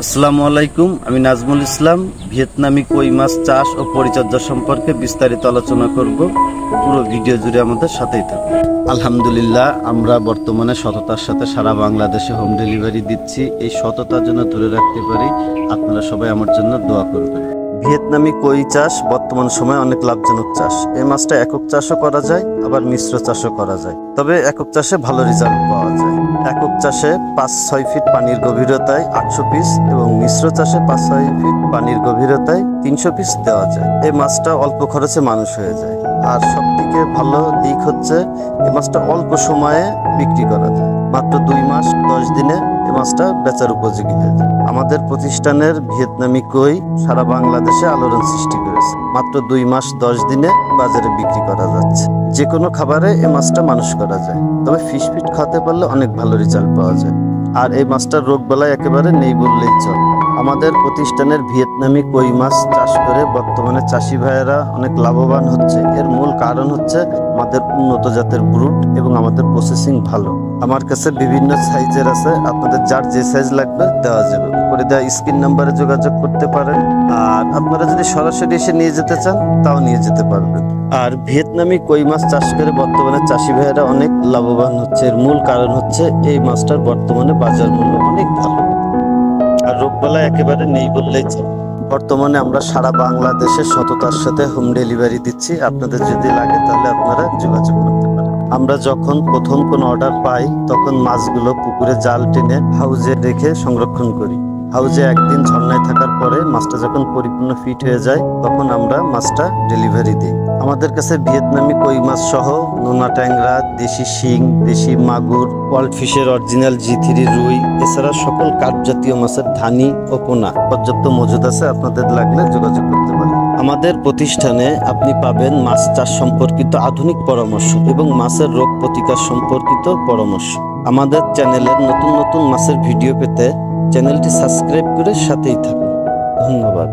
আসসালামু আলাইকুম, আমি নাজমুল ইসলাম। ভিয়েতনামি কই মাছ চাষ ও পরিচর্যা সম্পর্কে বিস্তারিত আলোচনা করব। পুরো ভিডিও জুড়ে আমাদের সাথেই থাকুন। আলহামদুলিল্লাহ, আমরা বর্তমানে সততার সাথে সারা বাংলাদেশে হোম ডেলিভারি দিচ্ছি। এই সততার জন্য ধরে রাখতে পারি, আপনারা সবাই আমার জন্য দোয়া করবেন। ভিয়েতনামি কই চাষ বর্তমান সময়ে অনেক লাভজনক চাষ। এই মাছটা একক চাষও করা যায়, আবার মিশ্র চাষও করা যায়। তবে একক চাষে ভালো রেজাল্ট পাওয়া যায়। একক চাষে 5-6 ফিট পানির গভীরতায় 800 পিস এবং মিশ্র চাষে 5-6 ফিট পানির গভীরতায় 300 পিস দেওয়া যায়। এই মাছটা অল্প খরচে মানুষ হয়ে যায়। আর সব থেকে ভালো দিক হচ্ছে এই মাছটা অল্প সময়ে বিক্রি করা যায়। মাত্র 2 মাস 10 দিনে এই মাছটা বেচার উপযোগী হয়ে যায়। আমাদের প্রতিষ্ঠানের ভিয়েতনামি কই সারা বাংলাদেশে আলোড়ন সৃষ্টি করেছে। মাত্র 2 মাস 10 দিনে বাজারে বিক্রি করা যাচ্ছে। যে কোনো খাবারে এই মাছটা মানুষ করা যায়, তবে ফিশ ফিট খাওয়াতে পারলে অনেক ভালো রেজাল্ট পাওয়া যায়। আর এই মাছটার রোগ বালাই একেবারে নেই বললেই চলে। আমাদের প্রতিষ্ঠানের ভিয়েতনামি কই মাছ চাষ করে বর্তমানে চাষি ভাইয়েরা অনেক লাভবান হচ্ছে। এর মূল কারণ হচ্ছে আমাদের উন্নত জাতের ব্রুড এবং আমাদের প্রসেসিং ভালো। আমার কাছে বিভিন্ন সাইজের আছে, আপনাদের যার যে সাইজ লাগবে দেওয়া যাবে। করে দেওয়া স্ক্রিন নাম্বারে যোগাযোগ করতে পারেন। আর আপনারা যদি সরাসরি এসে নিয়ে যেতে চান তাও নিয়ে যেতে পারবেন। আর ভিয়েতনামি কই মাছ চাষ করে বর্তমানে চাষি ভাইয়েরা অনেক লাভবান হচ্ছে। এর মূল কারণ হচ্ছে এই মাছটার বর্তমানে বাজার মূল্য অনেক ভালো আর রোগবালা একেবারে নেই বললেই চলে। বর্তমানে আমরা সারা বাংলাদেশে সততার সাথে হোম ডেলিভারি দিচ্ছি। আপনাদের যদি লাগে তাহলে আপনারা যোগাযোগ করতে পারেন। আমরা যখন প্রথম কোনো অর্ডার পাই তখন মাছগুলো পুকুরে জাল টেনে হাউজে রেখে সংরক্ষণ করি। হাউজে একদিন ঝর্ণায় থাকার পরে মাছটা যখন পরিপূর্ণ ফিট হয়ে যায় তখন আমরা মাছটা ডেলিভারি দিই। আমাদের কাছে ভিয়েতনামি কই মাছ সহ নোনা ট্যাংরা, দেশি শিং, দেশি মাগুর, ওয়ার্ল্ড ফিশের অরিজিনাল G3 রুই, এছাড়া সকল কাঠ জাতীয় মাছের ধানি ও পোনা পর্যাপ্ত মজুদ আছে। আপনাদের লাগলে যোগাযোগ করতে পারেন। আমাদের প্রতিষ্ঠানে আপনি পাবেন মাছ চাষ সম্পর্কিত আধুনিক পরামর্শ এবং মাছের রোগ প্রতিকার সম্পর্কিত পরামর্শ। আমাদের চ্যানেলের নতুন নতুন মাছের ভিডিও পেতে চ্যানেলটি সাবস্ক্রাইব করে সাথেই থাকুন। ধন্যবাদ।